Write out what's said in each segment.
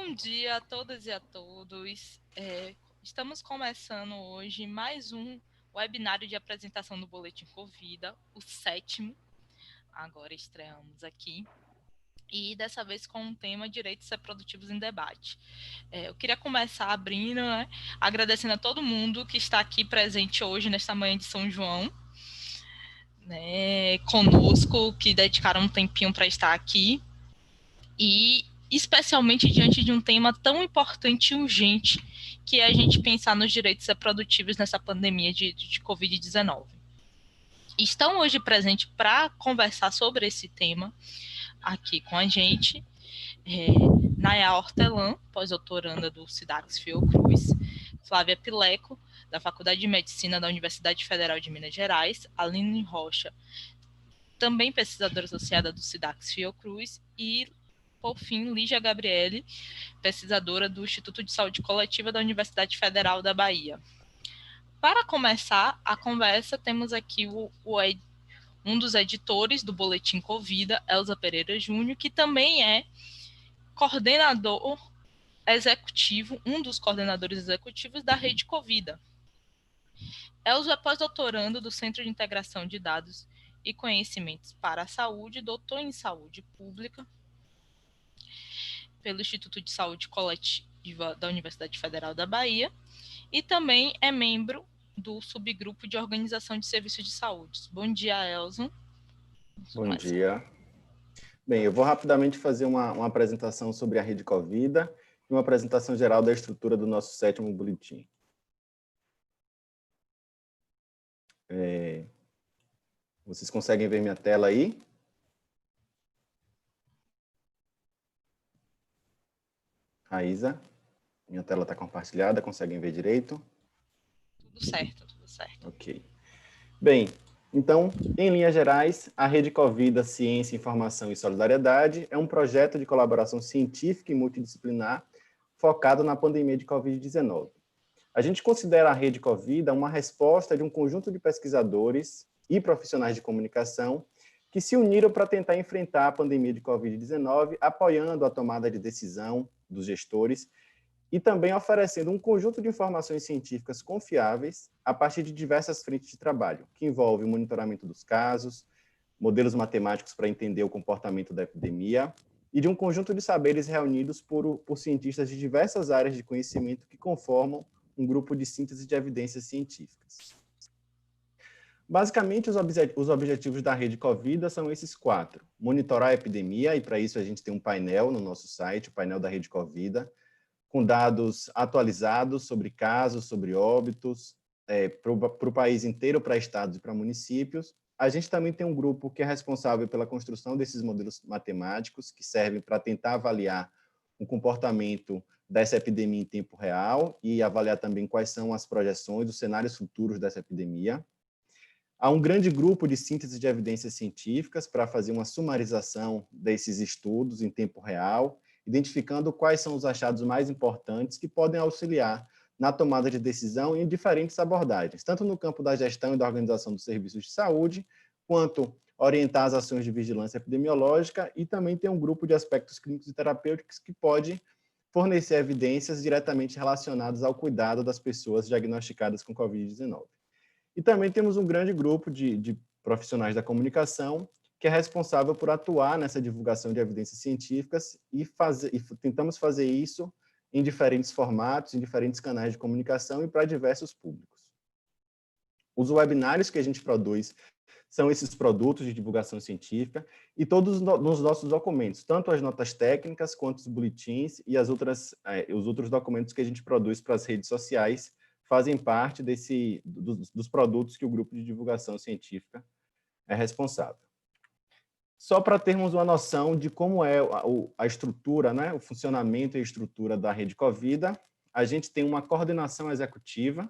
Bom dia a todas e a todos. Estamos começando hoje mais um webinário de apresentação do Boletim Covida, o 7º. Agora estreamos aqui. E dessa vez com o tema Direitos Reprodutivos em Debate. Eu queria começar abrindo, agradecendo a todo mundo que está aqui presente hoje, nesta manhã de São João, conosco, que dedicaram um tempinho para estar aqui. E especialmente diante de um tema tão importante e urgente, que é a gente pensar nos direitos reprodutivos nessa pandemia de Covid-19. Estão hoje presentes para conversar sobre esse tema aqui com a gente, Naya Hortelã, pós-doutoranda do SIDAX Fiocruz, Flávia Pileco, da Faculdade de Medicina da Universidade Federal de Minas Gerais, Aline Rocha, também pesquisadora associada do SIDAX Fiocruz, e, por fim, Lígia Gabriele, pesquisadora do Instituto de Saúde Coletiva da Universidade Federal da Bahia. Para começar a conversa, temos aqui um dos editores do Boletim Covida, Elza Pereira Júnior, que também é coordenador executivo, um dos coordenadores executivos da Rede Covida. Elza é pós-doutorando do Centro de Integração de Dados e Conhecimentos para a Saúde, doutor em Saúde Pública pelo Instituto de Saúde Coletiva da Universidade Federal da Bahia e também é membro do subgrupo de Organização de Serviços de Saúde. Bom dia, Elza. Bom dia. Bem, eu vou rapidamente fazer uma apresentação sobre a Rede Covida e uma apresentação geral da estrutura do nosso 7º boletim. Vocês conseguem ver minha tela aí? Raíza, minha tela está compartilhada, conseguem ver direito? Tudo certo, tudo certo. Ok. Bem, então, em linhas gerais, a Rede Covida Ciência, Informação e Solidariedade é um projeto de colaboração científica e multidisciplinar focado na pandemia de Covid-19. A gente considera a Rede Covida uma resposta de um conjunto de pesquisadores e profissionais de comunicação que se uniram para tentar enfrentar a pandemia de Covid-19, apoiando a tomada de decisão dos gestores e também oferecendo um conjunto de informações científicas confiáveis a partir de diversas frentes de trabalho, que envolve o monitoramento dos casos, modelos matemáticos para entender o comportamento da epidemia e de um conjunto de saberes reunidos por cientistas de diversas áreas de conhecimento que conformam um grupo de síntese de evidências científicas. Basicamente, os objetivos da Rede Covida são esses 4. Monitorar a epidemia, e para isso a gente tem um painel no nosso site, o painel da Rede Covida, com dados atualizados sobre casos, sobre óbitos, para o país inteiro, para estados e para municípios. A gente também tem um grupo que é responsável pela construção desses modelos matemáticos, que servem para tentar avaliar o comportamento dessa epidemia em tempo real e avaliar também quais são as projeções, os cenários futuros dessa epidemia. Há um grande grupo de síntese de evidências científicas para fazer uma sumarização desses estudos em tempo real, identificando quais são os achados mais importantes que podem auxiliar na tomada de decisão em diferentes abordagens, tanto no campo da gestão e da organização dos serviços de saúde, quanto orientar as ações de vigilância epidemiológica, e também tem um grupo de aspectos clínicos e terapêuticos que pode fornecer evidências diretamente relacionadas ao cuidado das pessoas diagnosticadas com Covid-19. E também temos um grande grupo de profissionais da comunicação que é responsável por atuar nessa divulgação de evidências científicas e tentamos fazer isso em diferentes formatos, em diferentes canais de comunicação e para diversos públicos. Os webinários que a gente produz são esses produtos de divulgação científica e todos nos nossos documentos, tanto as notas técnicas quanto os boletins e os outros documentos que a gente produz para as redes sociais fazem parte dos produtos que o grupo de divulgação científica é responsável. Só para termos uma noção de como é a estrutura, o funcionamento e a estrutura da Rede Covida, a gente tem uma coordenação executiva,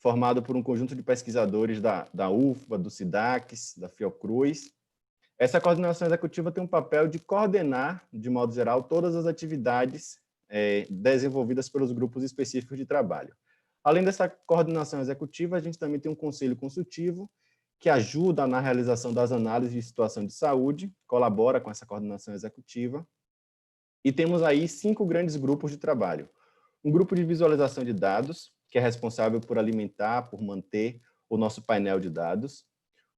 formada por um conjunto de pesquisadores da UFBA, do SIDAX, da Fiocruz. Essa coordenação executiva tem um papel de coordenar, de modo geral, todas as atividades desenvolvidas pelos grupos específicos de trabalho. Além dessa coordenação executiva, a gente também tem um conselho consultivo, que ajuda na realização das análises de situação de saúde, colabora com essa coordenação executiva. E temos aí 5 grandes grupos de trabalho. Um grupo de visualização de dados, que é responsável por alimentar, por manter o nosso painel de dados.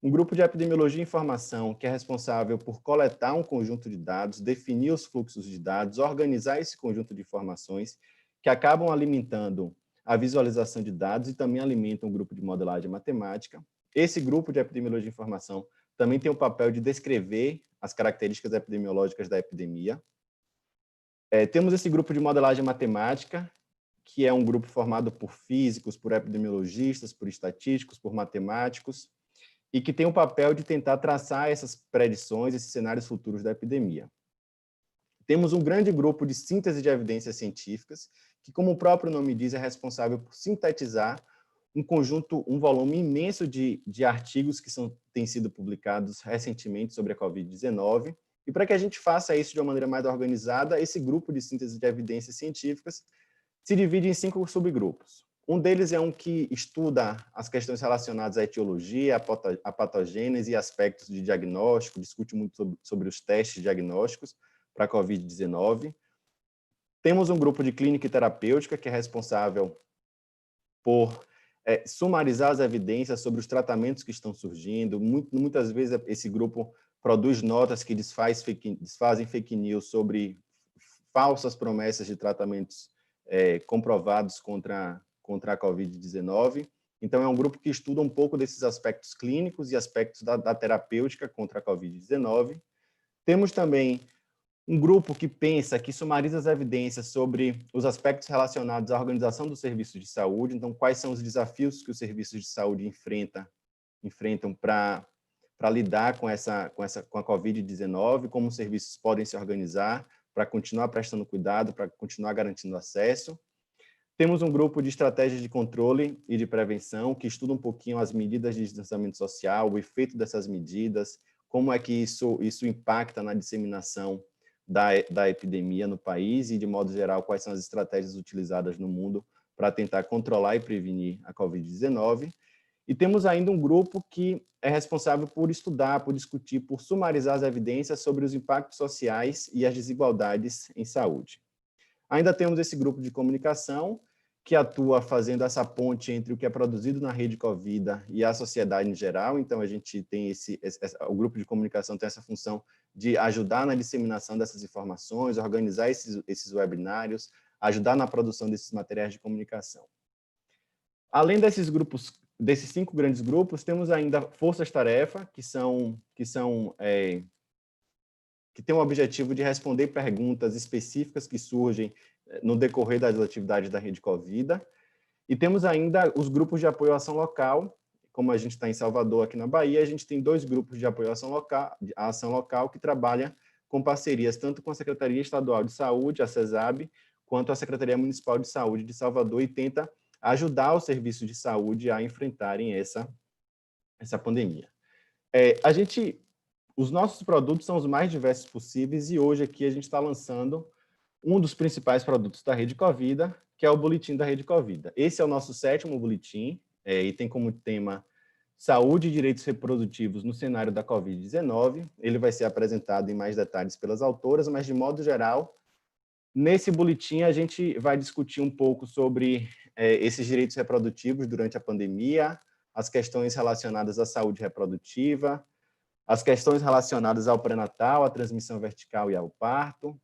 Um grupo de epidemiologia e informação, que é responsável por coletar um conjunto de dados, definir os fluxos de dados, organizar esse conjunto de informações, que acabam alimentando a visualização de dados e também alimentam um grupo de modelagem matemática. Esse grupo de epidemiologia e informação também tem o papel de descrever as características epidemiológicas da epidemia. Temos esse grupo de modelagem matemática, que é um grupo formado por físicos, por epidemiologistas, por estatísticos, por matemáticos, e que tem o papel de tentar traçar essas predições, esses cenários futuros da epidemia. Temos um grande grupo de síntese de evidências científicas, que, como o próprio nome diz, é responsável por sintetizar um volume imenso de artigos que têm sido publicados recentemente sobre a Covid-19. E para que a gente faça isso de uma maneira mais organizada, esse grupo de síntese de evidências científicas se divide em 5 subgrupos. Um deles é um que estuda as questões relacionadas à etiologia, à patogênese e aspectos de diagnóstico, discute muito sobre os testes diagnósticos para a Covid-19. Temos um grupo de clínica e terapêutica, que é responsável por sumarizar as evidências sobre os tratamentos que estão surgindo. Muitas vezes esse grupo produz notas que desfazem fake news sobre falsas promessas de tratamentos comprovados contra a Covid-19. Então, é um grupo que estuda um pouco desses aspectos clínicos e aspectos da terapêutica contra a Covid-19. Temos também um grupo que pensa, que sumariza as evidências sobre os aspectos relacionados à organização dos serviços de saúde. Então, quais são os desafios que os serviços de saúde enfrentam para lidar com a Covid-19, como os serviços podem se organizar para continuar prestando cuidado, para continuar garantindo acesso. Temos um grupo de estratégias de controle e de prevenção, que estuda um pouquinho as medidas de distanciamento social, o efeito dessas medidas, como é que isso impacta na disseminação da epidemia no país e, de modo geral, quais são as estratégias utilizadas no mundo para tentar controlar e prevenir a Covid-19. E temos ainda um grupo que é responsável por estudar, por discutir, por sumarizar as evidências sobre os impactos sociais e as desigualdades em saúde. Ainda temos esse grupo de comunicação, que atua fazendo essa ponte entre o que é produzido na Rede Covida e a sociedade em geral. Então, a gente tem o grupo de comunicação tem essa função de ajudar na disseminação dessas informações, organizar esses webinários, ajudar na produção desses materiais de comunicação. Além desses 5 grandes grupos, temos ainda forças-tarefa, que têm o objetivo de responder perguntas específicas que surgem no decorrer das atividades da Rede Covida. E temos ainda os grupos de apoio à ação local. Como a gente está em Salvador, aqui na Bahia, a gente tem 2 grupos de apoio à ação local que trabalham com parcerias tanto com a Secretaria Estadual de Saúde, a CESAB, quanto a Secretaria Municipal de Saúde de Salvador, e tenta ajudar os serviços de saúde a enfrentarem essa pandemia. Os nossos produtos são os mais diversos possíveis, e hoje aqui a gente está lançando um dos principais produtos da Rede Covida, que é o Boletim da Rede Covida. Esse é o nosso 7º boletim, e tem como tema Saúde e Direitos Reprodutivos no Cenário da Covid-19. Ele vai ser apresentado em mais detalhes pelas autoras, mas, de modo geral, nesse boletim a gente vai discutir um pouco sobre esses direitos reprodutivos durante a pandemia, as questões relacionadas à saúde reprodutiva, as questões relacionadas ao pré-natal, à transmissão vertical e ao parto.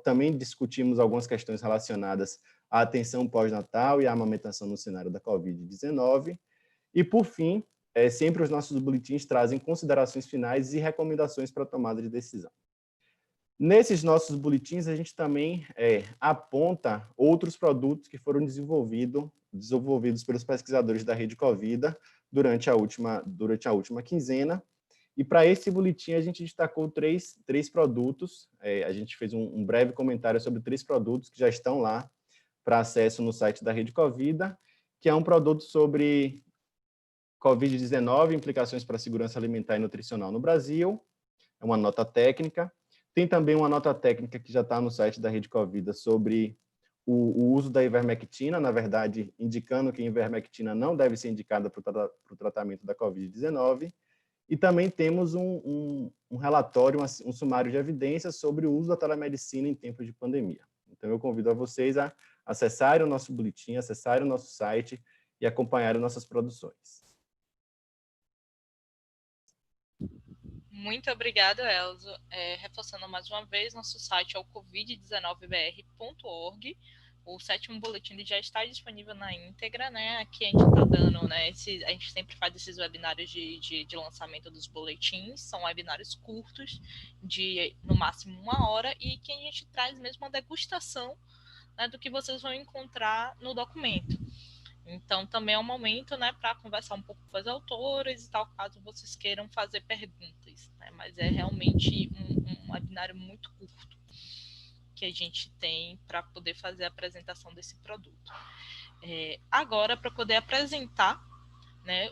Também discutimos algumas questões relacionadas à atenção pós-natal e à amamentação no cenário da Covid-19. E, por fim, sempre os nossos boletins trazem considerações finais e recomendações para a tomada de decisão. Nesses nossos boletins, a gente também aponta outros produtos que foram desenvolvidos pelos pesquisadores da Rede Covida durante a última quinzena. E para esse boletim, a gente destacou três produtos. A gente fez um breve comentário sobre 3 produtos que já estão lá para acesso no site da Rede Covida, que é um produto sobre Covid-19, implicações para a segurança alimentar e nutricional no Brasil. É uma nota técnica. Tem também uma nota técnica que já está no site da Rede Covida sobre o uso da ivermectina, na verdade, indicando que a ivermectina não deve ser indicada para o tratamento da Covid-19. E também temos um relatório, um sumário de evidências sobre o uso da telemedicina em tempos de pandemia. Então, eu convido a vocês a acessarem o nosso boletim, acessarem o nosso site e acompanharem nossas produções. Muito obrigada, Elzo. Reforçando mais uma vez, nosso site é o covid19br.org. O 7º boletim já está disponível na íntegra, né? Aqui a gente está dando, né? A gente sempre faz esses webinários de lançamento dos boletins, são webinários curtos, de no máximo 1 hora, e que a gente traz mesmo uma degustação, né, do que vocês vão encontrar no documento. Então, também é um momento, né, para conversar um pouco com as autoras e tal, caso vocês queiram fazer perguntas, né? Mas é realmente um webinário muito curto que a gente tem para poder fazer a apresentação desse produto. Agora, para poder apresentar, né,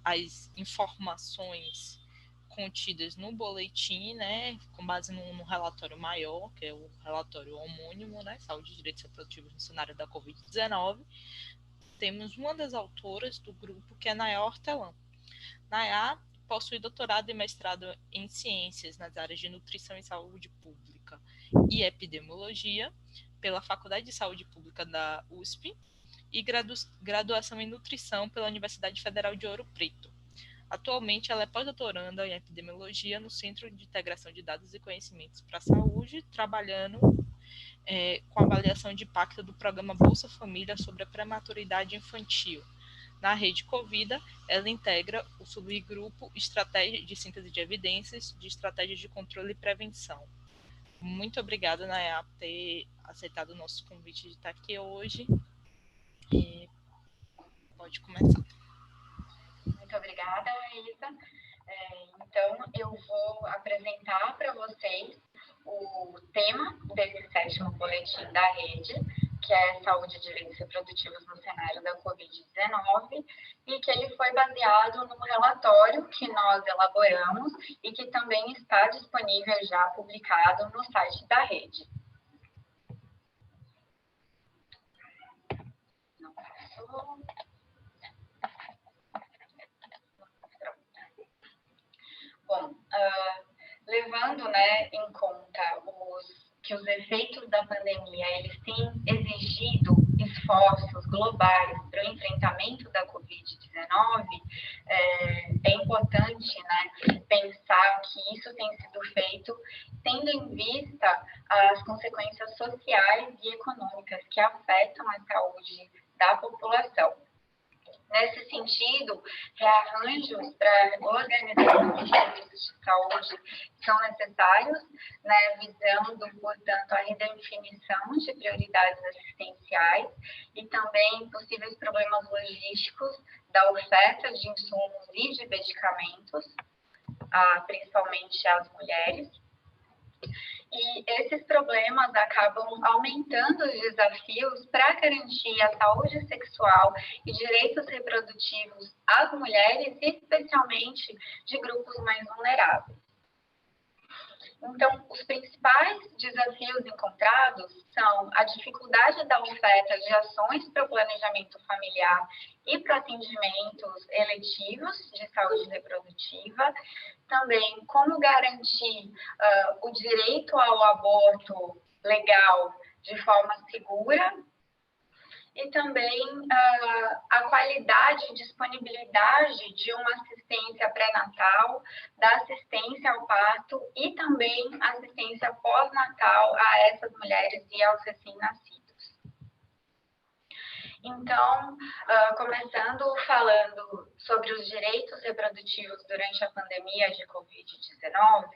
as informações contidas no boletim, né, com base no relatório maior, que é o relatório homônimo, né, Saúde e Direitos Reprodutivos no cenário da Covid-19, temos uma das autoras do grupo, que é Nayá Hortelã. Nayá possui doutorado e mestrado em ciências nas áreas de nutrição e saúde pública e epidemiologia pela Faculdade de Saúde Pública da USP e graduação em nutrição pela Universidade Federal de Ouro Preto. Atualmente, ela é pós-doutoranda em epidemiologia no Centro de Integração de Dados e Conhecimentos para a Saúde, trabalhando com avaliação de impacto do programa Bolsa Família sobre a prematuridade infantil. Na rede Covida, ela integra o subgrupo Estratégia de Síntese de Evidências de Estratégias de Controle e Prevenção. Muito obrigada, Nayá, por ter aceitado o nosso convite de estar aqui hoje. E pode começar. Muito obrigada, Isa. Então, eu vou apresentar para vocês o tema desse 7º boletim da rede, que é Saúde e Direitos Reprodutivos no cenário da Covid-19, e que ele foi baseado num relatório que nós elaboramos e que também está disponível já publicado no site da rede. Não passou. Bom, levando, né, em conta que os efeitos da pandemia eles têm exigido esforços globais para o enfrentamento da Covid-19, é importante, né, pensar que isso tem sido feito tendo em vista as consequências sociais e econômicas que afetam a saúde da população. Nesse sentido, rearranjos para organização dos serviços de saúde são necessários, né, visando, portanto, a redefinição de prioridades assistenciais e também possíveis problemas logísticos da oferta de insumos e de medicamentos, principalmente às mulheres. E esses problemas acabam aumentando os desafios para garantir a saúde sexual e direitos reprodutivos às mulheres, especialmente de grupos mais vulneráveis. Então, os principais desafios encontrados são a dificuldade da oferta de ações para o planejamento familiar e para atendimentos eletivos de saúde reprodutiva, também como garantir o direito ao aborto legal de forma segura, e também a qualidade e disponibilidade de uma assistência pré-natal, da assistência ao parto e também assistência pós-natal a essas mulheres e aos recém-nascidos. Então, começando falando sobre os direitos reprodutivos durante a pandemia de Covid-19,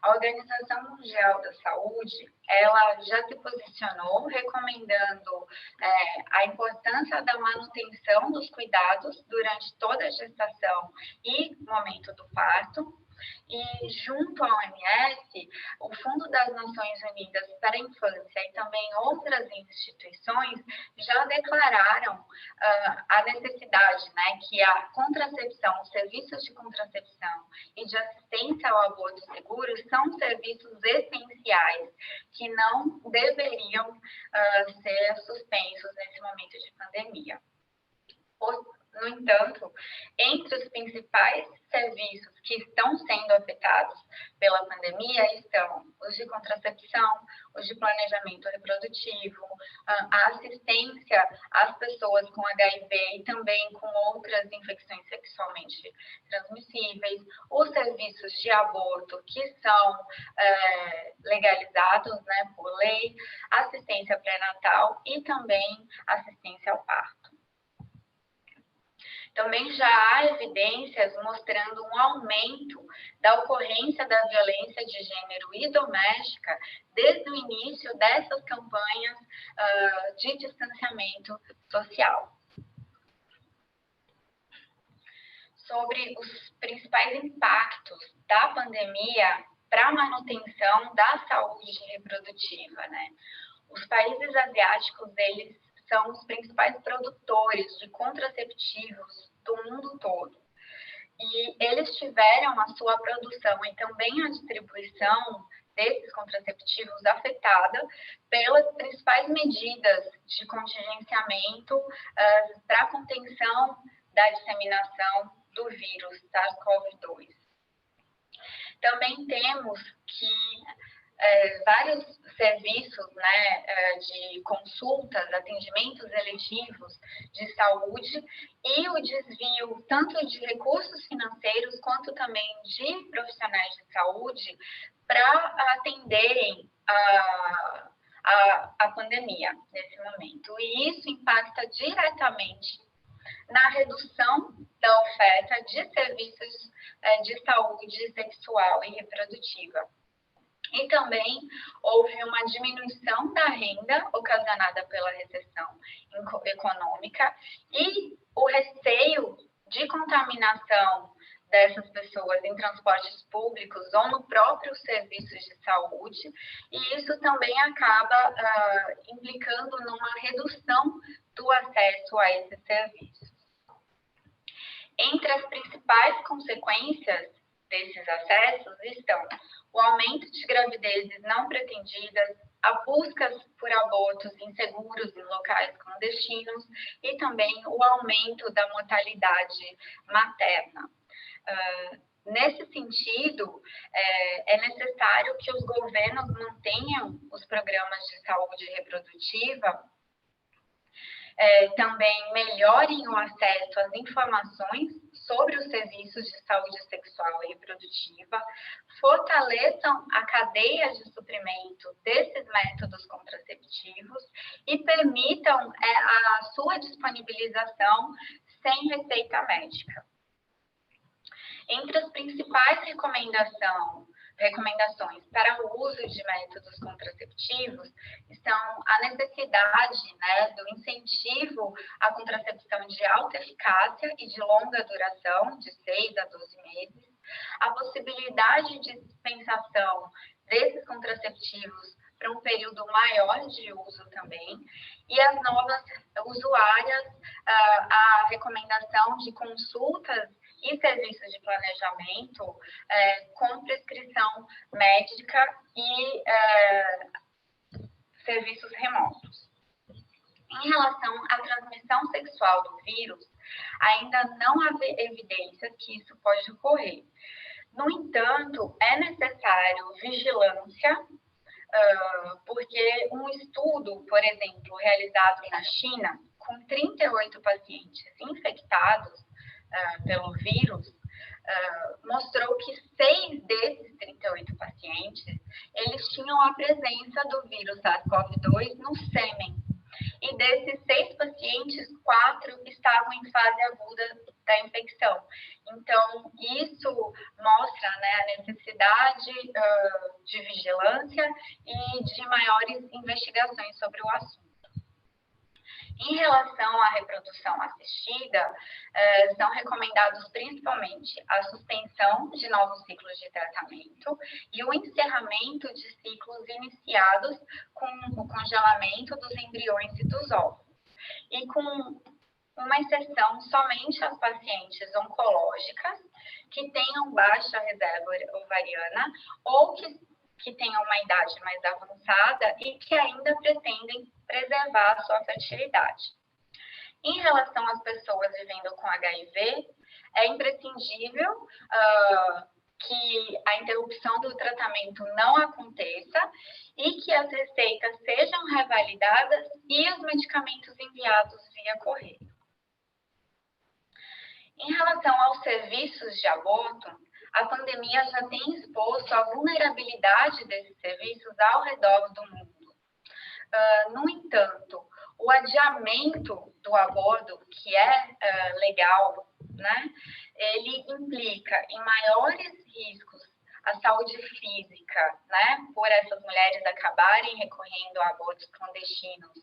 a Organização Mundial da Saúde, ela já se posicionou recomendando a importância da manutenção dos cuidados durante toda a gestação e momento do parto. E junto à OMS, o Fundo das Nações Unidas para a Infância e também outras instituições já declararam a necessidade, né, que a contracepção, os serviços de contracepção e de assistência ao aborto seguro são serviços essenciais que não deveriam ser suspensos nesse momento de pandemia. No entanto, entre os principais serviços que estão sendo afetados pela pandemia estão os de contracepção, os de planejamento reprodutivo, a assistência às pessoas com HIV e também com outras infecções sexualmente transmissíveis, os serviços de aborto que são legalizados, né, por lei, assistência pré-natal e também assistência ao parto. Também já há evidências mostrando um aumento da ocorrência da violência de gênero e doméstica desde o início dessas campanhas de distanciamento social. Sobre os principais impactos da pandemia para a manutenção da saúde reprodutiva, né? Os países asiáticos, eles são os principais produtores de contraceptivos do mundo todo. E eles tiveram a sua produção e também a distribuição desses contraceptivos afetada pelas principais medidas de contingenciamento para a contenção da disseminação do vírus SARS-CoV-2. Também temos que vários serviços, né, de consultas, atendimentos eletivos de saúde e o desvio tanto de recursos financeiros quanto também de profissionais de saúde para atenderem a pandemia nesse momento. E isso impacta diretamente na redução da oferta de serviços de saúde sexual e reprodutiva. E também houve uma diminuição da renda ocasionada pela recessão econômica e o receio de contaminação dessas pessoas em transportes públicos ou no próprio serviço de saúde, e isso também acaba implicando numa redução do acesso a esses serviços. Entre as principais consequências desses acessos estão o aumento de gravidezes não pretendidas, a busca por abortos inseguros em locais clandestinos e também o aumento da mortalidade materna. Nesse sentido, é necessário que os governos mantenham os programas de saúde reprodutiva, também melhorem o acesso às informações sobre os serviços de saúde sexual e reprodutiva, fortaleçam a cadeia de suprimento desses métodos contraceptivos e permitam a sua disponibilização sem receita médica. Entre as principais recomendações para o uso de métodos contraceptivos estão a necessidade, né, do incentivo à contracepção de alta eficácia e de longa duração, de 6 a 12 meses, a possibilidade de dispensação desses contraceptivos para um período maior de uso também, e as novas usuárias, a recomendação de consultas e serviços de planejamento com prescrição médica e serviços remotos. Em relação à transmissão sexual do vírus, ainda não há evidências que isso pode ocorrer. No entanto, é necessário vigilância, porque um estudo, por exemplo, realizado na China, com 38 pacientes infectados pelo vírus, mostrou que 6 desses 38 pacientes, eles tinham a presença do vírus SARS-CoV-2 no sêmen. E desses 6 pacientes, 4 estavam em fase aguda da infecção. Então, isso mostra, né, a necessidade de vigilância e de maiores investigações sobre o assunto. Em relação à reprodução assistida, são recomendados principalmente a suspensão de novos ciclos de tratamento e o encerramento de ciclos iniciados com o congelamento dos embriões e dos óvulos. E com uma exceção somente às pacientes oncológicas que tenham baixa reserva ovariana ou que tenham uma idade mais avançada e que ainda pretendem preservar a sua fertilidade. Em relação às pessoas vivendo com HIV, é imprescindível que a interrupção do tratamento não aconteça e que as receitas sejam revalidadas e os medicamentos enviados via correio. Em relação aos serviços de aborto, a pandemia já tem exposto a vulnerabilidade desses serviços ao redor do mundo. No entanto, o adiamento do aborto, que é legal, né, ele implica em maiores riscos à saúde física, né, por essas mulheres acabarem recorrendo a abortos clandestinos,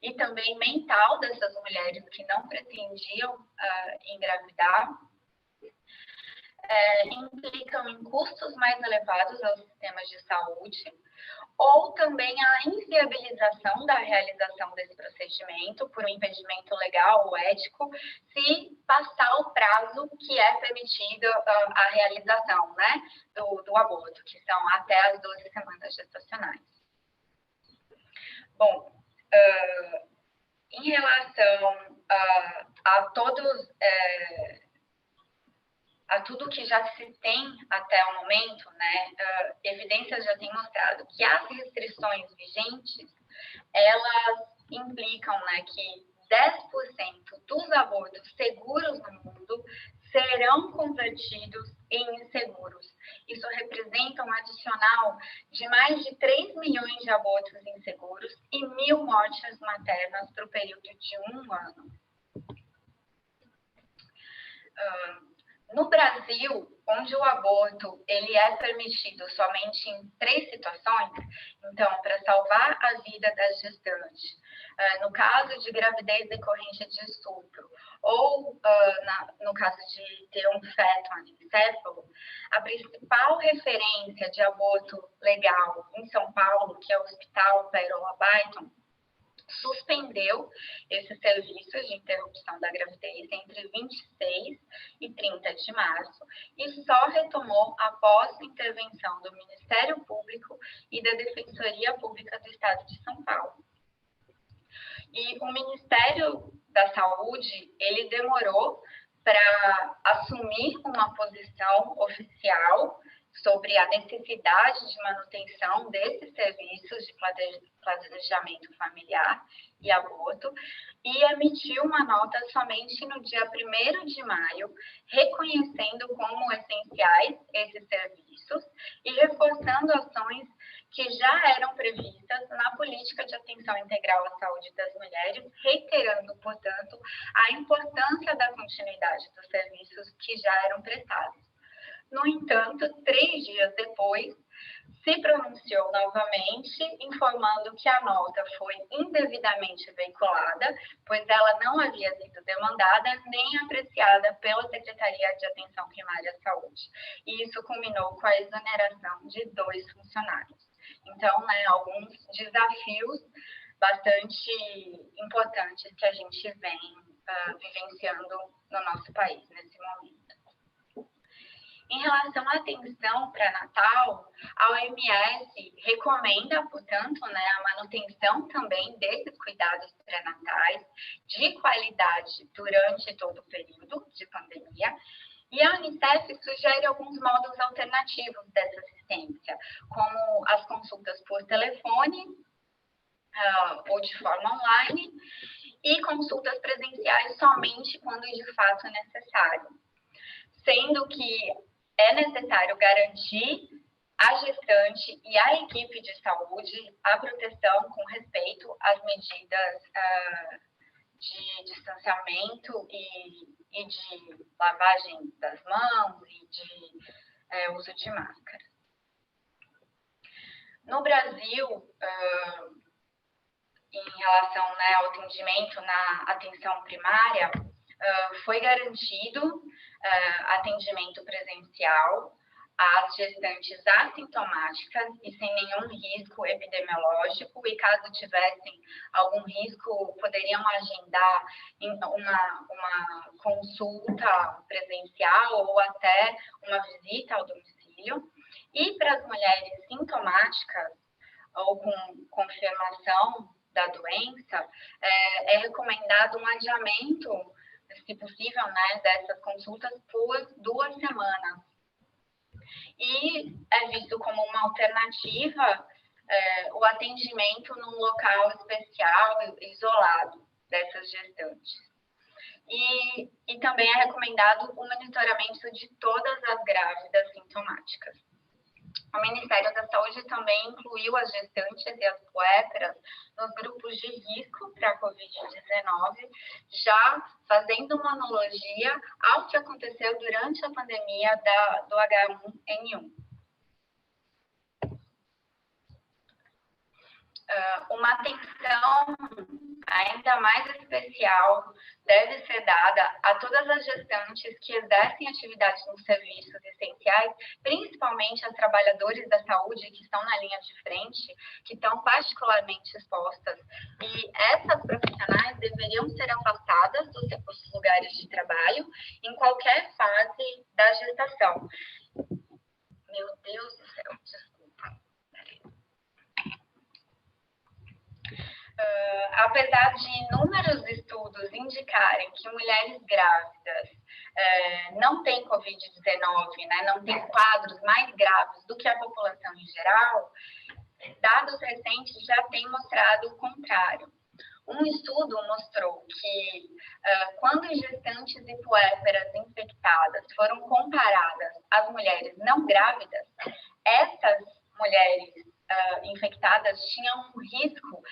e também mental dessas mulheres que não pretendiam engravidar, implicam em custos mais elevados aos sistemas de saúde, ou também a inviabilização da realização desse procedimento por um impedimento legal ou ético, se passar o prazo que é permitido a realização, né, do aborto, que são até as 12 semanas gestacionais. Bom, em relação a tudo que já se tem até o momento, né, evidências já têm mostrado que as restrições vigentes, elas implicam, né, que 10% dos abortos seguros no mundo serão convertidos em inseguros. Isso representa um adicional de mais de 3 milhões de abortos inseguros e 1.000 mortes maternas para o período de 1 ano. No Brasil, onde o aborto ele é permitido somente em 3 situações, então, para salvar a vida das gestantes, no caso de gravidez decorrente de estupro, ou no caso de ter um feto anencefalo, a principal referência de aborto legal em São Paulo, que é o Hospital Pérola Byton, suspendeu esses serviços de interrupção da gravidez entre 26 e 30 de março e só retomou após a intervenção do Ministério Público e da Defensoria Pública do Estado de São Paulo. E o Ministério da Saúde, ele demorou para assumir uma posição oficial sobre a necessidade de manutenção desses serviços de planejamento familiar e aborto, e emitiu uma nota somente no dia 1º de maio, reconhecendo como essenciais esses serviços e reforçando ações que já eram previstas na política de atenção integral à saúde das mulheres, reiterando, portanto, a importância da continuidade dos serviços que já eram prestados. No entanto, 3 dias depois, se pronunciou novamente, informando que a nota foi indevidamente veiculada, pois ela não havia sido demandada nem apreciada pela Secretaria de Atenção Primária à Saúde. E isso culminou com a exoneração de 2 funcionários. Então, né, alguns desafios bastante importantes que a gente vem vivenciando no nosso país nesse momento. Em relação à atenção pré-natal, a OMS recomenda, portanto, né, a manutenção também desses cuidados pré-natais de qualidade durante todo o período de pandemia. E a Unicef sugere alguns modos alternativos dessa assistência, como as consultas por telefone ou de forma online e consultas presenciais somente quando de fato é necessário. Sendo que é necessário garantir à gestante e à equipe de saúde a proteção com respeito às medidas de distanciamento e de lavagem das mãos e de uso de máscara. No Brasil, em relação, né, ao atendimento na atenção primária, foi garantido atendimento presencial às gestantes assintomáticas e sem nenhum risco epidemiológico, e caso tivessem algum risco, poderiam agendar uma consulta presencial ou até uma visita ao domicílio. E para as mulheres sintomáticas ou com confirmação da doença, é recomendado um adiamento, se possível, né, dessas consultas por 2 semanas. E é visto como uma alternativa o atendimento num local especial, isolado, dessas gestantes. E também é recomendado o monitoramento de todas as grávidas sintomáticas. O Ministério da Saúde também incluiu as gestantes e as puérperas nos grupos de risco para a Covid-19, já fazendo uma analogia ao que aconteceu durante a pandemia do H1N1. Uma atenção ainda mais especial deve ser dada a todas as gestantes que exercem atividades nos serviços essenciais, principalmente as trabalhadores da saúde que estão na linha de frente, que estão particularmente expostas. E essas profissionais deveriam ser afastadas dos seus lugares de trabalho em qualquer fase da gestação. Meu Deus do céu, desculpa. Apesar de inúmeros estudos indicarem que mulheres grávidas não têm Covid-19, né, não têm quadros mais graves do que a população em geral, dados recentes já têm mostrado o contrário. Um estudo mostrou que quando gestantes e puérperas infectadas foram comparadas às mulheres não grávidas, essas mulheres infectadas tinham um risco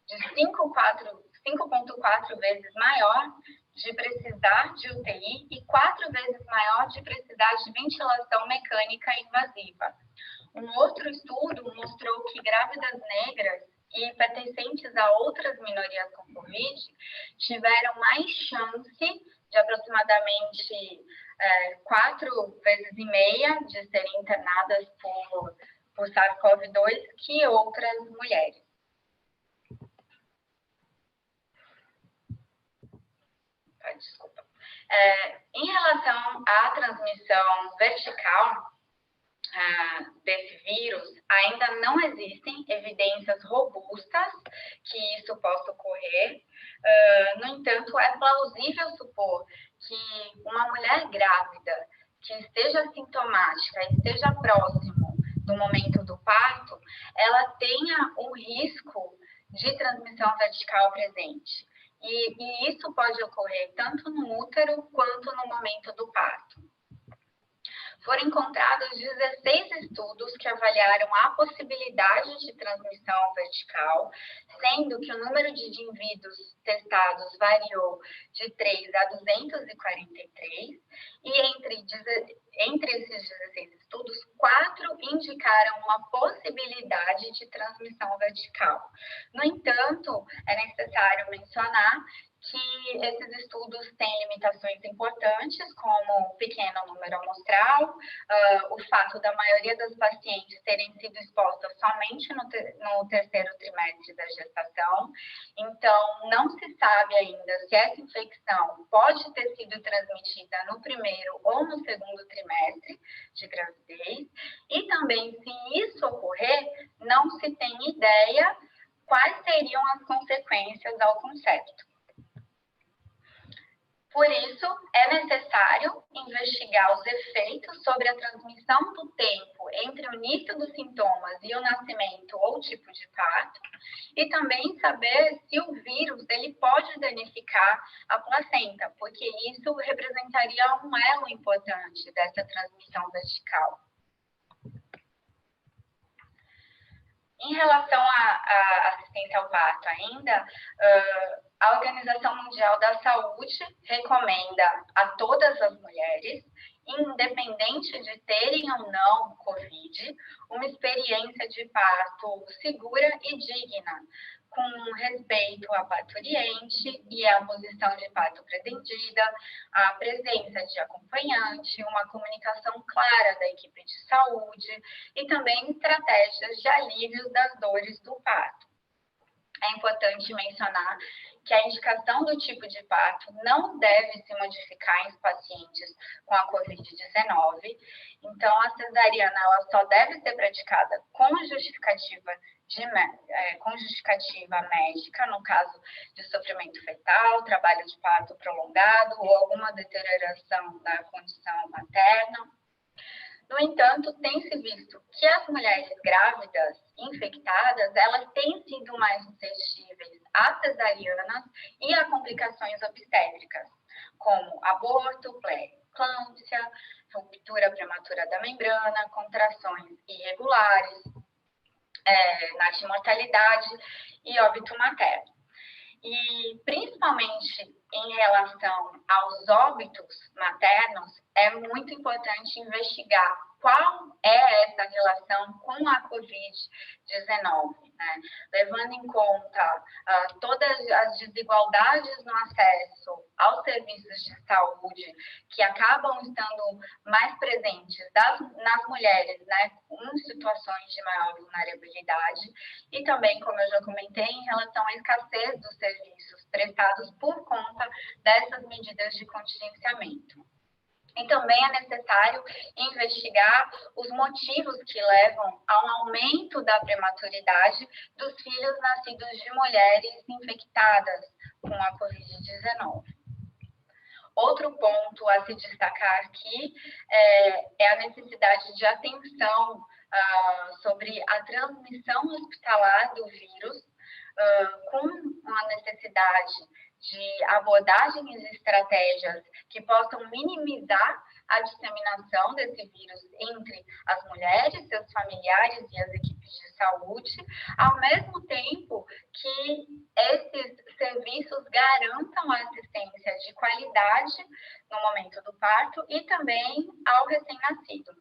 de 5,4 vezes maior de precisar de UTI e 4 vezes maior de precisar de ventilação mecânica invasiva. Um outro estudo mostrou que grávidas negras e pertencentes a outras minorias com Covid tiveram mais chance de aproximadamente 4,5 vezes de serem internadas por SARS-CoV-2 que outras mulheres. Desculpa. Em relação à transmissão vertical desse vírus, ainda não existem evidências robustas que isso possa ocorrer. No entanto, é plausível supor que uma mulher grávida que esteja sintomática, esteja próximo do momento do parto, ela tenha um risco de transmissão vertical presente. E isso pode ocorrer tanto no útero quanto no momento do parto. Foram encontrados 16 estudos que avaliaram a possibilidade de transmissão vertical, sendo que o número de indivíduos testados variou de 3 a 243, e entre esses 16 estudos, 4 indicaram uma possibilidade de transmissão vertical. No entanto, é necessário mencionar que esses estudos têm limitações importantes, como o pequeno número amostral, o fato da maioria das pacientes terem sido expostas somente no terceiro trimestre da gestação. Então, não se sabe ainda se essa infecção pode ter sido transmitida no primeiro ou no segundo trimestre de gravidez. E também, se isso ocorrer, não se tem ideia quais seriam as consequências ao concepto. Por isso, é necessário investigar os efeitos sobre a transmissão do tempo entre o início dos sintomas e o nascimento ou tipo de parto, e também saber se o vírus ele pode danificar a placenta, porque isso representaria um elo importante dessa transmissão vertical. Em relação à assistência ao parto ainda, a Organização Mundial da Saúde recomenda a todas as mulheres, independente de terem ou não Covid, uma experiência de parto segura e digna, com respeito à parturiente e à posição de parto pretendida, a presença de acompanhante, uma comunicação clara da equipe de saúde e também estratégias de alívio das dores do parto. É importante mencionar que a indicação do tipo de parto não deve se modificar em pacientes com a Covid-19. Então, a cesariana ela só deve ser praticada com a justificativa com justificativa médica, no caso de sofrimento fetal, trabalho de parto prolongado ou alguma deterioração da condição materna. No entanto, tem-se visto que as mulheres grávidas infectadas, elas têm sido mais suscetíveis a cesarianas e a complicações obstétricas, como aborto, pré-eclâmpsia, ruptura prematura da membrana, contrações irregulares, natimortalidade e óbito materno. E, principalmente em relação aos óbitos maternos, é muito importante investigar qual é essa relação com a Covid-19, né? Levando em conta todas as desigualdades no acesso aos serviços de saúde que acabam estando mais presentes nas mulheres, né, em situações de maior vulnerabilidade, e também, como eu já comentei, em relação à escassez dos serviços prestados por conta dessas medidas de contingenciamento. E também é necessário investigar os motivos que levam ao aumento da prematuridade dos filhos nascidos de mulheres infectadas com a Covid-19. Outro ponto a se destacar aqui é a necessidade de atenção sobre a transmissão hospitalar do vírus, com a necessidade de abordagens e estratégias que possam minimizar a disseminação desse vírus entre as mulheres, seus familiares e as equipes de saúde, ao mesmo tempo que esses serviços garantam a assistência de qualidade no momento do parto e também ao recém-nascido.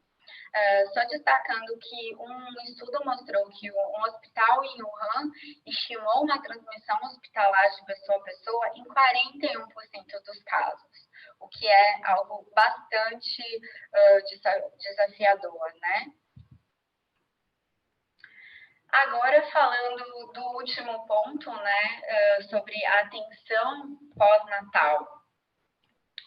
Só destacando que um estudo mostrou que um hospital em Wuhan estimou uma transmissão hospitalar de pessoa a pessoa em 41% dos casos, o que é algo bastante desafiador, né? Agora, falando do último ponto, né, sobre a atenção pós-natal.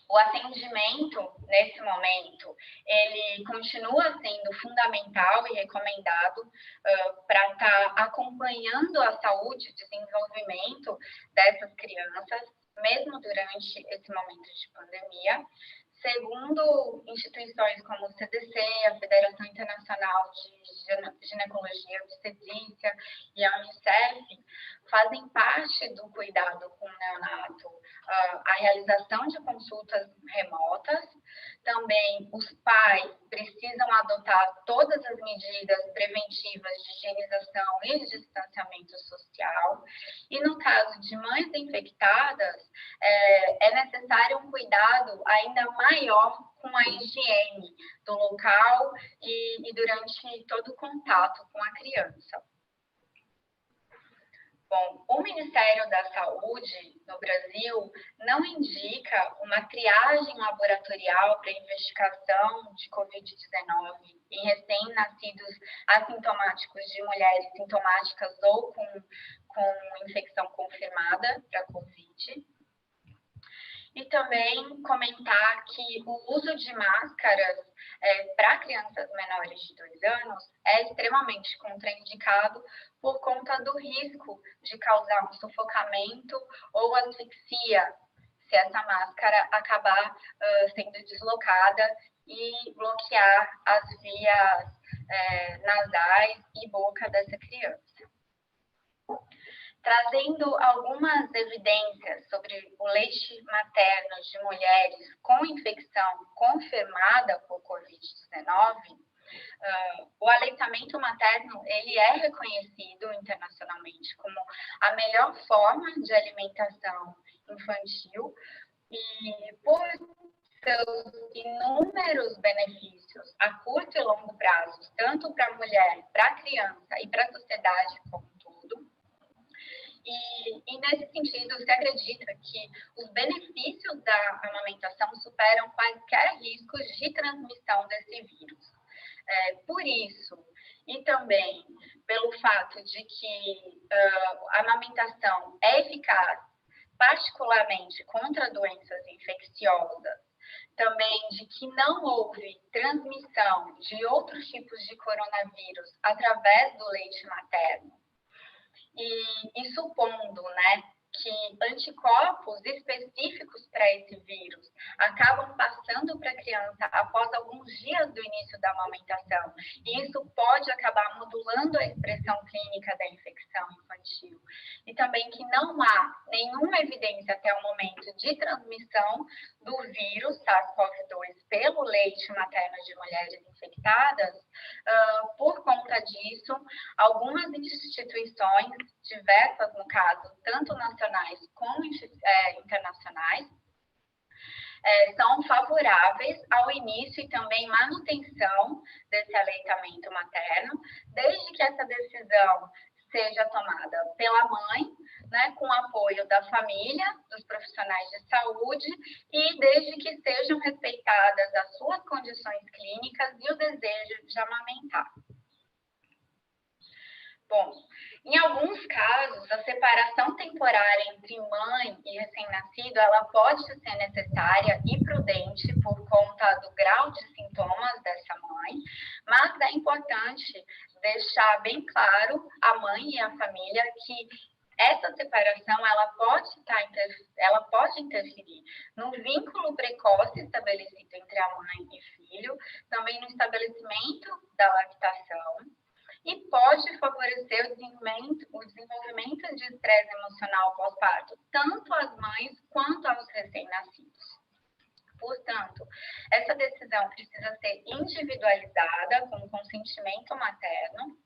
O atendimento, nesse momento, ele continua sendo fundamental e recomendado para estar acompanhando a saúde e desenvolvimento dessas crianças, mesmo durante esse momento de pandemia. Segundo instituições como o CDC, a Federação Internacional de Ginecologia e Obstetrícia e a Unicef, fazem parte do cuidado com o neonato a realização de consultas remotas. Também os pais precisam adotar todas as medidas preventivas de higienização e de distanciamento social. E no caso de mães infectadas, é necessário um cuidado ainda maior com a higiene do local e durante todo o contato com a criança. Bom, o Ministério da Saúde no Brasil não indica uma triagem laboratorial para investigação de Covid-19 em recém-nascidos assintomáticos de mulheres sintomáticas ou com infecção confirmada para Covid. E também comentar que o uso de máscaras para crianças menores de 2 anos é extremamente contraindicado por conta do risco de causar um sufocamento ou asfixia, se essa máscara acabar sendo deslocada e bloquear as vias nasais e boca dessa criança. Trazendo algumas evidências sobre o leite materno de mulheres com infecção confirmada por Covid-19, o aleitamento materno ele é reconhecido internacionalmente como a melhor forma de alimentação infantil e por seus inúmeros benefícios a curto e longo prazo, tanto para a mulher, para a criança e para a sociedade como um todo. E nesse sentido, se acredita que os benefícios da amamentação superam quaisquer riscos de transmissão desse vírus. Por isso, e também pelo fato de que a amamentação é eficaz, particularmente contra doenças infecciosas, também de que não houve transmissão de outros tipos de coronavírus através do leite materno, e supondo, né, que anticorpos específicos para esse vírus acabam passando para a criança após alguns dias do início da amamentação. E isso pode acabar modulando a expressão clínica da infecção infantil. E também que não há nenhuma evidência até o momento de transmissão do vírus SARS-CoV-2 pelo leite materno de mulheres infectadas. Por conta disso, algumas instituições, diversas no caso, tanto nacionais como internacionais, são favoráveis ao início e também manutenção desse aleitamento materno, desde que essa decisão seja tomada pela mãe, né, com apoio da família, dos profissionais de saúde, e desde que sejam respeitadas as suas condições clínicas e o desejo de amamentar. Bom, em alguns casos, a separação temporária entre mãe e recém-nascido, ela pode ser necessária e prudente por conta do grau de sintomas dessa mãe, mas é importante deixar bem claro à mãe e à família que essa separação ela pode interferir no vínculo precoce estabelecido entre a mãe e filho, também no estabelecimento da lactação, e pode favorecer o desenvolvimento de estresse emocional pós-parto, tanto às mães quanto aos recém-nascidos. Portanto, essa decisão precisa ser individualizada com consentimento materno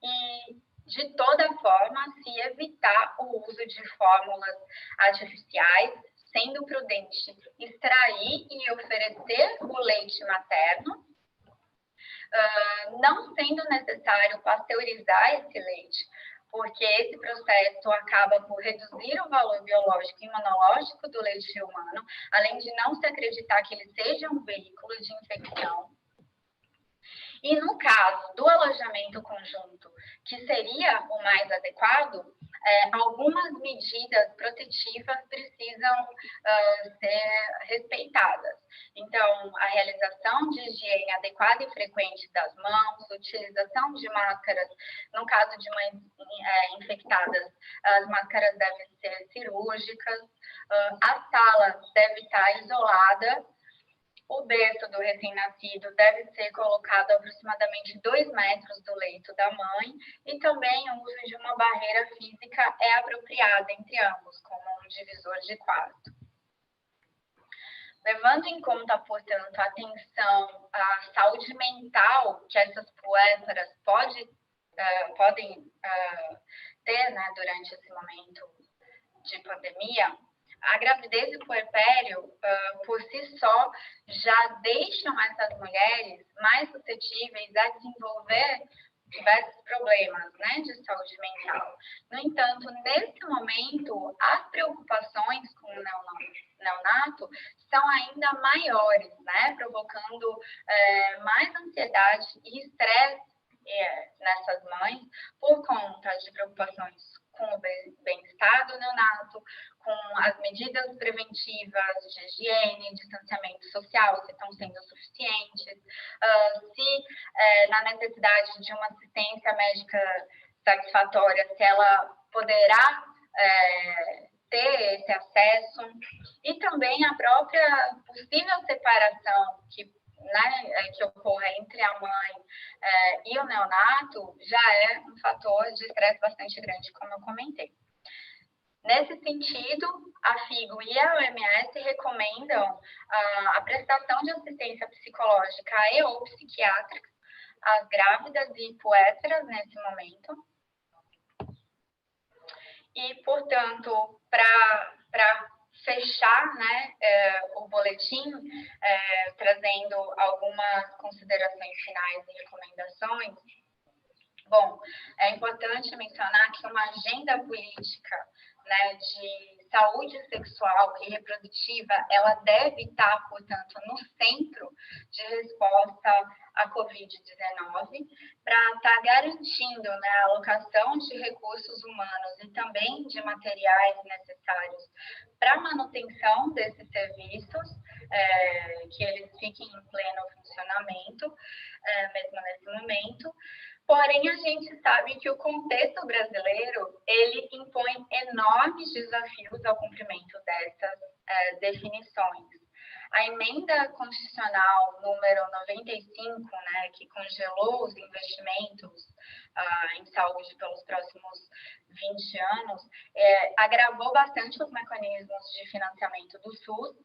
e, de toda forma, se evitar o uso de fórmulas artificiais, sendo prudente extrair e oferecer o leite materno, não sendo necessário pasteurizar esse leite, porque esse processo acaba por reduzir o valor biológico e imunológico do leite humano, além de não se acreditar que ele seja um veículo de infecção. E no caso do alojamento conjunto, que seria o mais adequado, algumas medidas protetivas precisam ser respeitadas. Então, a realização de higiene adequada e frequente das mãos, utilização de máscaras, no caso de mães infectadas, as máscaras devem ser cirúrgicas, a sala deve estar isolada. O berço do recém-nascido deve ser colocado a aproximadamente 2 metros do leito da mãe e também o uso de uma barreira física é apropriado entre ambos, como um divisor de quarto. Levando em conta, portanto, a atenção à saúde mental que essas puérperas podem ter, né, durante esse momento de pandemia, a gravidez e o puerpério, por si só, já deixam essas mulheres mais suscetíveis a desenvolver diversos problemas, né, de saúde mental. No entanto, nesse momento, as preocupações com o neonato são ainda maiores, né, provocando mais ansiedade e estresse nessas mães por conta de preocupações com o bem-estar do neonato, com as medidas preventivas de higiene, distanciamento social, se estão sendo suficientes, se na necessidade de uma assistência médica satisfatória, se ela poderá ter esse acesso, e também a própria possível separação que ocorra entre a mãe e o neonato já é um fator de estresse bastante grande, como eu comentei. Nesse sentido, a FIGO e a OMS recomendam a prestação de assistência psicológica e ou psiquiátrica às grávidas e puérperas nesse momento. E, portanto, para fechar, né, o boletim, trazendo algumas considerações finais e recomendações. Bom, é importante mencionar que uma agenda política, né, de saúde sexual e reprodutiva, ela deve estar, portanto, no centro de resposta à Covid-19, para estar garantindo, né, a alocação de recursos humanos e também de materiais necessários para a manutenção desses serviços, que eles fiquem em pleno funcionamento, mesmo nesse momento, Porém, a gente sabe que o contexto brasileiro, ele impõe enormes desafios ao cumprimento dessas definições. A emenda constitucional número 95, né, que congelou os investimentos em saúde pelos próximos 20 anos, agravou bastante os mecanismos de financiamento do SUS,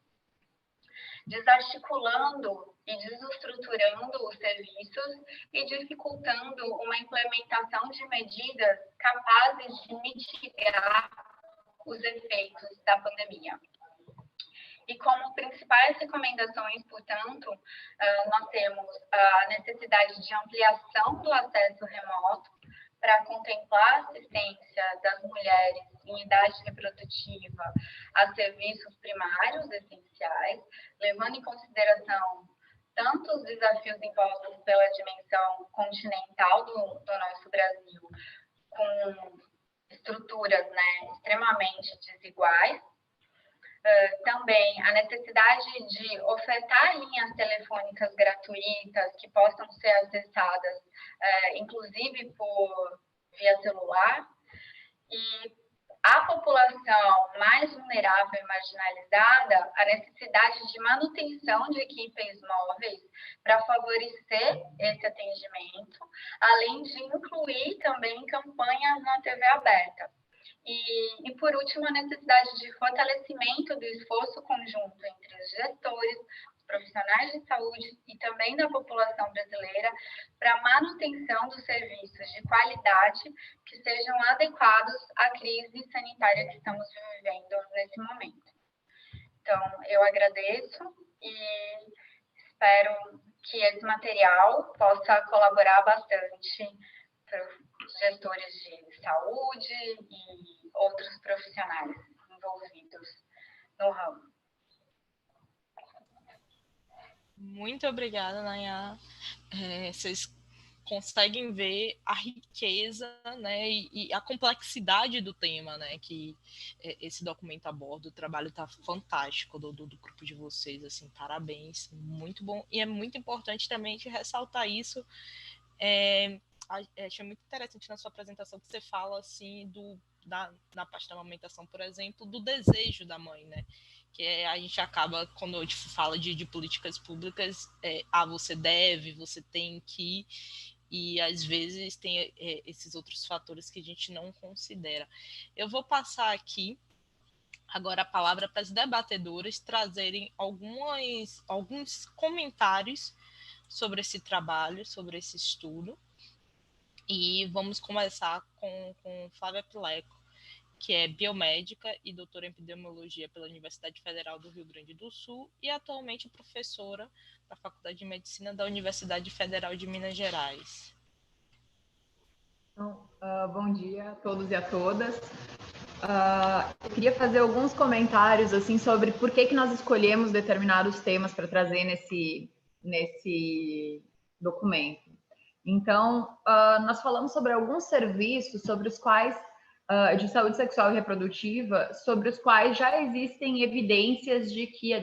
desarticulando e desestruturando os serviços e dificultando uma implementação de medidas capazes de mitigar os efeitos da pandemia. E como principais recomendações, portanto, nós temos a necessidade de ampliação do acesso remoto para contemplar a assistência das mulheres em idade reprodutiva a serviços primários essenciais, levando em consideração tanto os desafios impostos pela dimensão continental do nosso Brasil, com estruturas, né, extremamente desiguais, também a necessidade de ofertar linhas telefônicas gratuitas que possam ser acessadas, inclusive via celular, e a população mais vulnerável e marginalizada, a necessidade de manutenção de equipes móveis para favorecer esse atendimento, além de incluir também campanhas na TV aberta. E, por último, a necessidade de fortalecimento do esforço conjunto entre os gestores, os profissionais de saúde e também da população brasileira para a manutenção dos serviços de qualidade que sejam adequados à crise sanitária que estamos vivendo nesse momento. Então, eu agradeço e espero que esse material possa colaborar bastante para os gestores de saúde e outros profissionais envolvidos no ramo. Muito obrigada, Nayá. Vocês conseguem ver a riqueza, né, e a complexidade do tema, né, que esse documento aborda. O trabalho está fantástico do grupo de vocês, assim, parabéns, muito bom. E é muito importante também de ressaltar isso. Achei muito interessante na sua apresentação que você fala assim na parte da amamentação, por exemplo, do desejo da mãe, né? Que a gente acaba, quando a gente fala de políticas públicas, você deve, você tem que, e às vezes tem esses outros fatores que a gente não considera. Eu vou passar aqui agora a palavra para as debatedoras trazerem alguns comentários sobre esse trabalho, sobre esse estudo. E vamos começar com Flávia Pileco, que é biomédica e doutora em epidemiologia pela Universidade Federal do Rio Grande do Sul e atualmente professora da Faculdade de Medicina da Universidade Federal de Minas Gerais. Então, bom dia a todos e a todas. Eu queria fazer alguns comentários assim, sobre por que nós escolhemos determinados temas para trazer nesse documento. Então, nós falamos sobre alguns serviços sobre os quais, de saúde sexual e reprodutiva, sobre os quais já existem evidências de que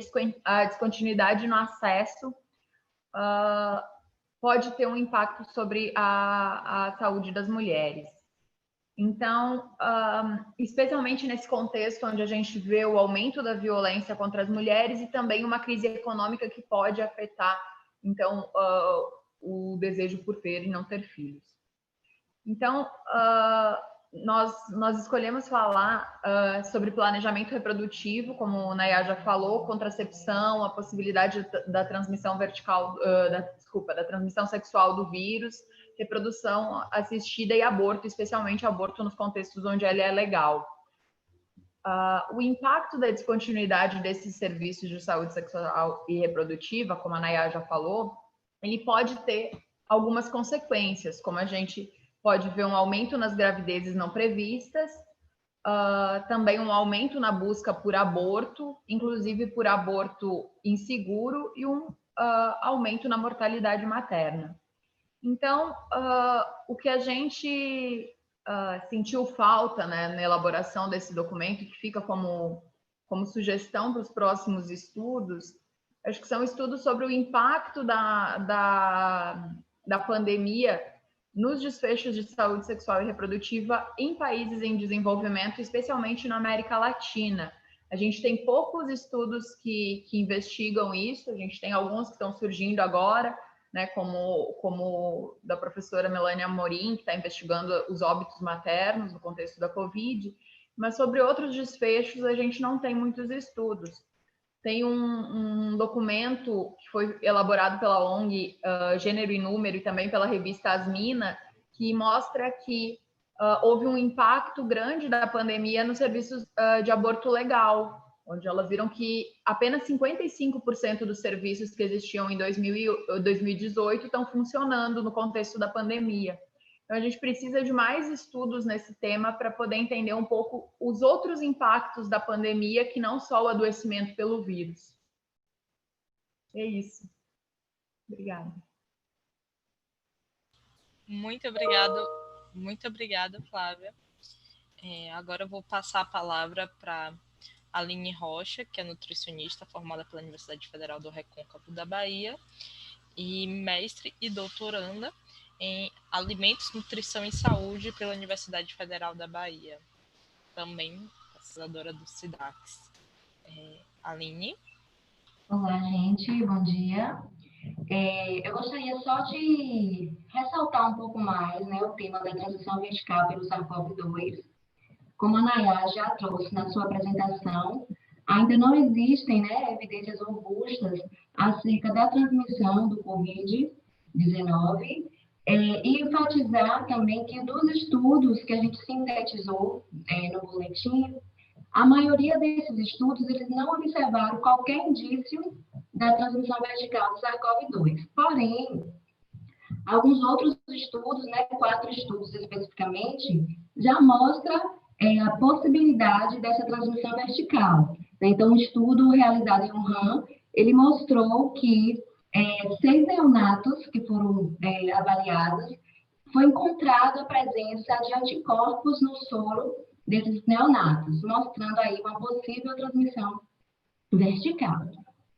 a descontinuidade no acesso pode ter um impacto sobre a saúde das mulheres. Então, especialmente nesse contexto onde a gente vê o aumento da violência contra as mulheres e também uma crise econômica que pode afetar, então, o desejo por ter e não ter filhos. Então, nós escolhemos falar sobre planejamento reprodutivo, como o Nayá já falou, contracepção, a possibilidade da transmissão da transmissão sexual do vírus, reprodução assistida e aborto, especialmente aborto nos contextos onde ele é legal. O impacto da descontinuidade desses serviços de saúde sexual e reprodutiva, como a Nayá já falou, ele pode ter algumas consequências, como a gente pode ver um aumento nas gravidezes não previstas, também um aumento na busca por aborto, inclusive por aborto inseguro, e um aumento na mortalidade materna. Então, o que a gente sentiu falta, né, na elaboração desse documento, que fica como sugestão para os próximos estudos, acho que são estudos sobre o impacto da pandemia nos desfechos de saúde sexual e reprodutiva em países em desenvolvimento, especialmente na América Latina. A gente tem poucos estudos que investigam isso, a gente tem alguns que estão surgindo agora, né, como da professora Melania Amorim, que está investigando os óbitos maternos no contexto da Covid, mas sobre outros desfechos a gente não tem muitos estudos. Tem um documento que foi elaborado pela ONG Gênero e Número e também pela revista Asmina, que mostra que houve um impacto grande da pandemia nos serviços de aborto legal, onde elas viram que apenas 55% dos serviços que existiam em 2018 estão funcionando no contexto da pandemia. Então, a gente precisa de mais estudos nesse tema para poder entender um pouco os outros impactos da pandemia, que não só o adoecimento pelo vírus. É isso. Obrigada. Muito obrigada, Flávia. Agora eu vou passar a palavra para Aline Rocha, que é nutricionista formada pela Universidade Federal do Recôncavo da Bahia e mestre e doutoranda em Alimentos, Nutrição e Saúde pela Universidade Federal da Bahia, também pesquisadora do SIDAX. Aline? Olá, gente, bom dia. Eu gostaria só de ressaltar um pouco mais, né, o tema da transição vertical pelo SARS-CoV-2. Como a Nayá já trouxe na sua apresentação, ainda não existem, né, evidências robustas acerca da transmissão do Covid-19, e enfatizar também que dos estudos que a gente sintetizou no boletim, a maioria desses estudos, eles não observaram qualquer indício da transmissão vertical do SARS-CoV-2. Porém, alguns outros estudos, né, 4 estudos especificamente, já mostram a possibilidade dessa transmissão vertical. Então, um estudo realizado em Wuhan, ele mostrou que 6 neonatos que foram avaliados, foi encontrada a presença de anticorpos no soro desses neonatos, mostrando aí uma possível transmissão vertical.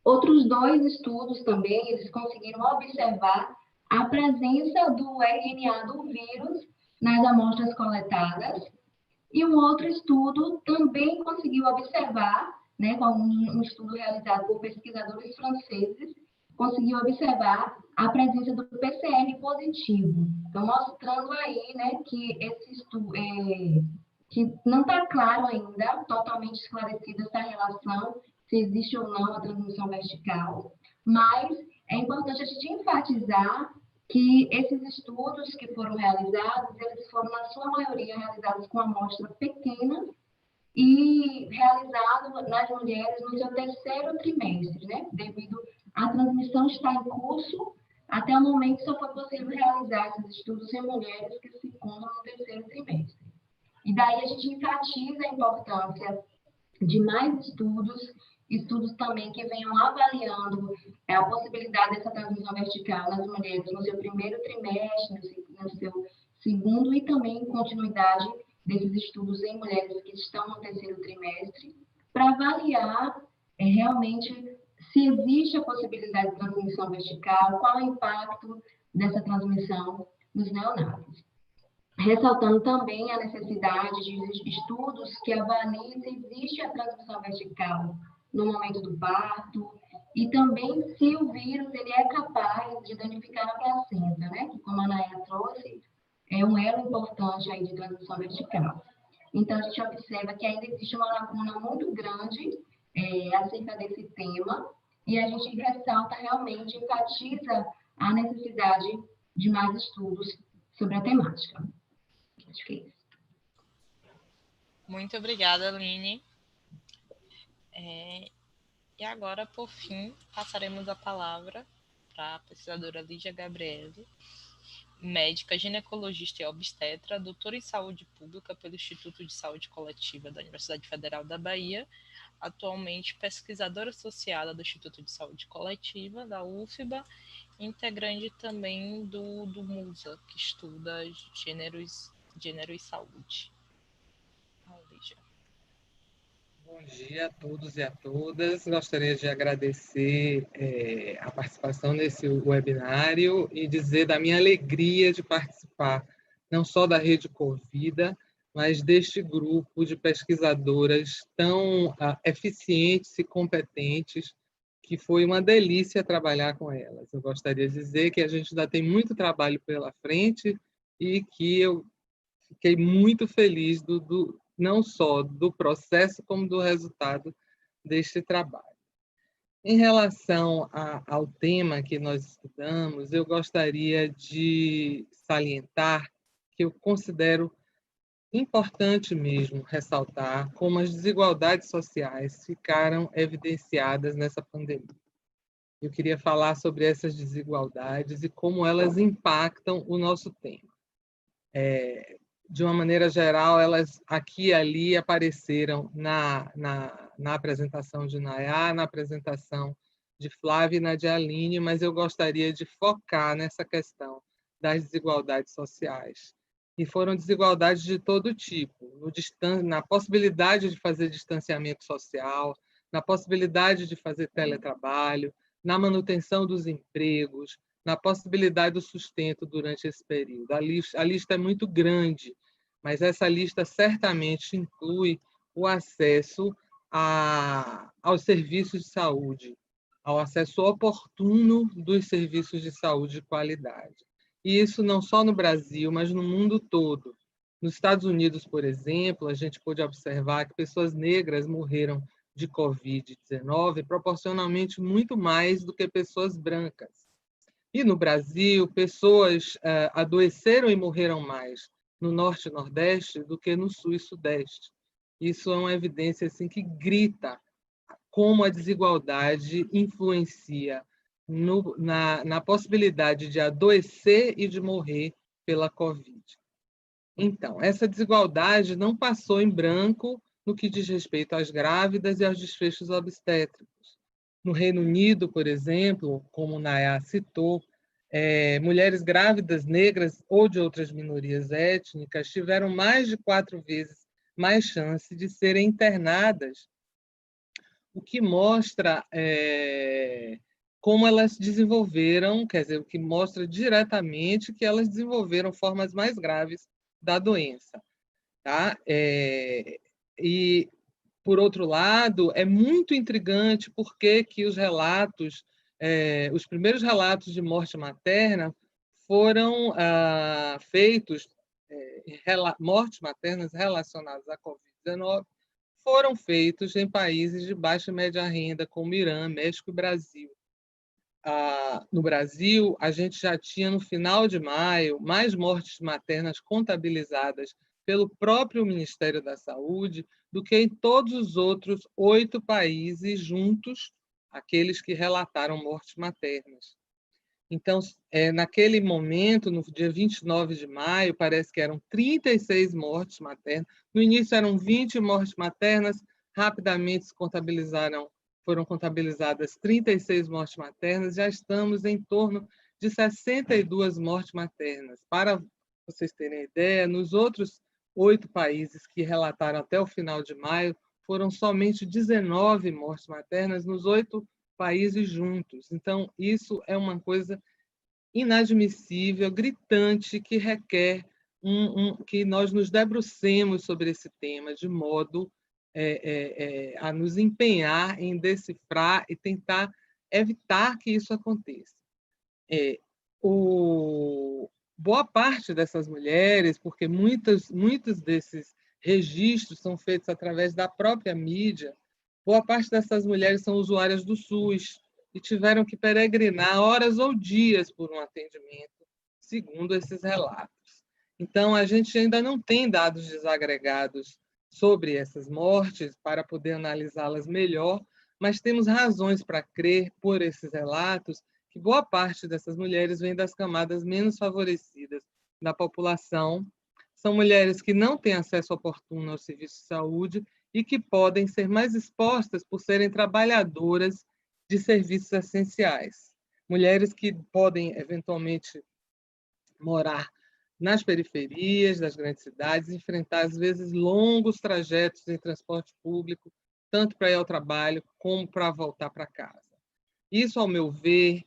Outros 2 estudos também, eles conseguiram observar a presença do RNA do vírus nas amostras coletadas, e um outro estudo também conseguiu observar, né, com um estudo realizado por pesquisadores franceses, conseguiu observar a presença do PCR positivo. Então, mostrando aí, né, que esse estudo, que não está claro ainda, totalmente esclarecida essa relação, se existe ou não a transmissão vertical, mas é importante a gente enfatizar que esses estudos que foram realizados, eles foram, na sua maioria, realizados com amostra pequena e realizados nas mulheres no seu 3º trimestre, né? Devido à transmissão estar em curso, até o momento só foi possível realizar esses estudos em mulheres que se encontram no 3º trimestre. E daí a gente enfatiza a importância de mais estudos também que venham avaliando a possibilidade dessa transmissão vertical nas mulheres no seu 1º trimestre, no seu 2º, e também continuidade desses estudos em mulheres que estão no 3º trimestre, para avaliar realmente se existe a possibilidade de transmissão vertical, qual é o impacto dessa transmissão nos neonatos. Ressaltando também a necessidade de estudos que avaliem se existe a transmissão vertical no momento do parto, e também se o vírus ele é capaz de danificar a placenta, né? Que, como a Nayá trouxe, é um elo importante aí de transmissão vertical. Então, a gente observa que ainda existe uma lacuna muito grande acerca desse tema, e a gente ressalta realmente, enfatiza a necessidade de mais estudos sobre a temática. Acho que é isso. Muito obrigada, Aline. E agora, por fim, passaremos a palavra para a pesquisadora Lídia Gabriele, médica, ginecologista e obstetra, doutora em saúde pública pelo Instituto de Saúde Coletiva da Universidade Federal da Bahia, atualmente pesquisadora associada do Instituto de Saúde Coletiva da UFBA, integrante também do MUSA, que estuda gênero e saúde. Lígia. Bom dia a todos e a todas. Gostaria de agradecer a participação nesse webinário e dizer da minha alegria de participar, não só da Rede Covida, mas deste grupo de pesquisadoras tão eficientes e competentes, que foi uma delícia trabalhar com elas. Eu gostaria de dizer que a gente ainda tem muito trabalho pela frente e que eu fiquei muito feliz não só do processo, como do resultado deste trabalho. Em relação ao tema que nós estudamos, eu gostaria de salientar que eu considero importante mesmo ressaltar como as desigualdades sociais ficaram evidenciadas nessa pandemia. Eu queria falar sobre essas desigualdades e como elas impactam o nosso tema. De uma maneira geral, elas aqui e ali apareceram na apresentação de Nayá, na apresentação de Flávia e na de Aline, mas eu gostaria de focar nessa questão das desigualdades sociais. E foram desigualdades de todo tipo, na possibilidade de fazer distanciamento social, na possibilidade de fazer teletrabalho, na manutenção dos empregos, na possibilidade do sustento durante esse período. A lista é muito grande, mas essa lista certamente inclui o acesso aos serviços de saúde, ao acesso oportuno dos serviços de saúde de qualidade. E isso não só no Brasil, mas no mundo todo. Nos Estados Unidos, por exemplo, a gente pôde observar que pessoas negras morreram de Covid-19 proporcionalmente muito mais do que pessoas brancas. E no Brasil, pessoas adoeceram e morreram mais no Norte e Nordeste do que no Sul e Sudeste. Isso é uma evidência assim, que grita como a desigualdade influencia na possibilidade de adoecer e de morrer pela Covid. Então, essa desigualdade não passou em branco no que diz respeito às grávidas e aos desfechos obstétricos. No Reino Unido, por exemplo, como Nayá citou, mulheres grávidas negras ou de outras minorias étnicas tiveram mais de 4 vezes mais chance de serem internadas, o que mostra como elas desenvolveram, quer dizer, o que mostra diretamente que elas desenvolveram formas mais graves da doença. Tá? E, por outro lado, é muito intrigante porque que os relatos, os primeiros relatos de morte materna foram feitos, mortes maternas relacionadas à Covid-19, foram feitos em países de baixa e média renda, como Irã, México e Brasil. No Brasil, a gente já tinha, no final de maio, mais mortes maternas contabilizadas pelo próprio Ministério da Saúde do que em todos os outros 8 países juntos, aqueles que relataram mortes maternas. Então, naquele momento, no dia 29 de maio, parece que eram 36 mortes maternas. No início eram 20 mortes maternas, rapidamente foram contabilizadas 36 mortes maternas, já estamos em torno de 62 mortes maternas. Para vocês terem ideia, nos outros 8 países que relataram até o final de maio, foram somente 19 mortes maternas nos 8 países juntos. Então, isso é uma coisa inadmissível, gritante, que requer que nós nos debrucemos sobre esse tema de modo a nos empenhar em decifrar e tentar evitar que isso aconteça. Boa parte dessas mulheres, porque muitos desses registros são feitos através da própria mídia, boa parte dessas mulheres são usuárias do SUS e tiveram que peregrinar horas ou dias por um atendimento, segundo esses relatos. Então, a gente ainda não tem dados desagregados sobre essas mortes para poder analisá-las melhor, mas temos razões para crer, por esses relatos, que boa parte dessas mulheres vem das camadas menos favorecidas da população. São mulheres que não têm acesso oportuno ao serviço de saúde e que podem ser mais expostas por serem trabalhadoras de serviços essenciais. Mulheres que podem, eventualmente, morar nas periferias das grandes cidades, enfrentar, às vezes, longos trajetos em transporte público tanto para ir ao trabalho como para voltar para casa. Isso, ao meu ver,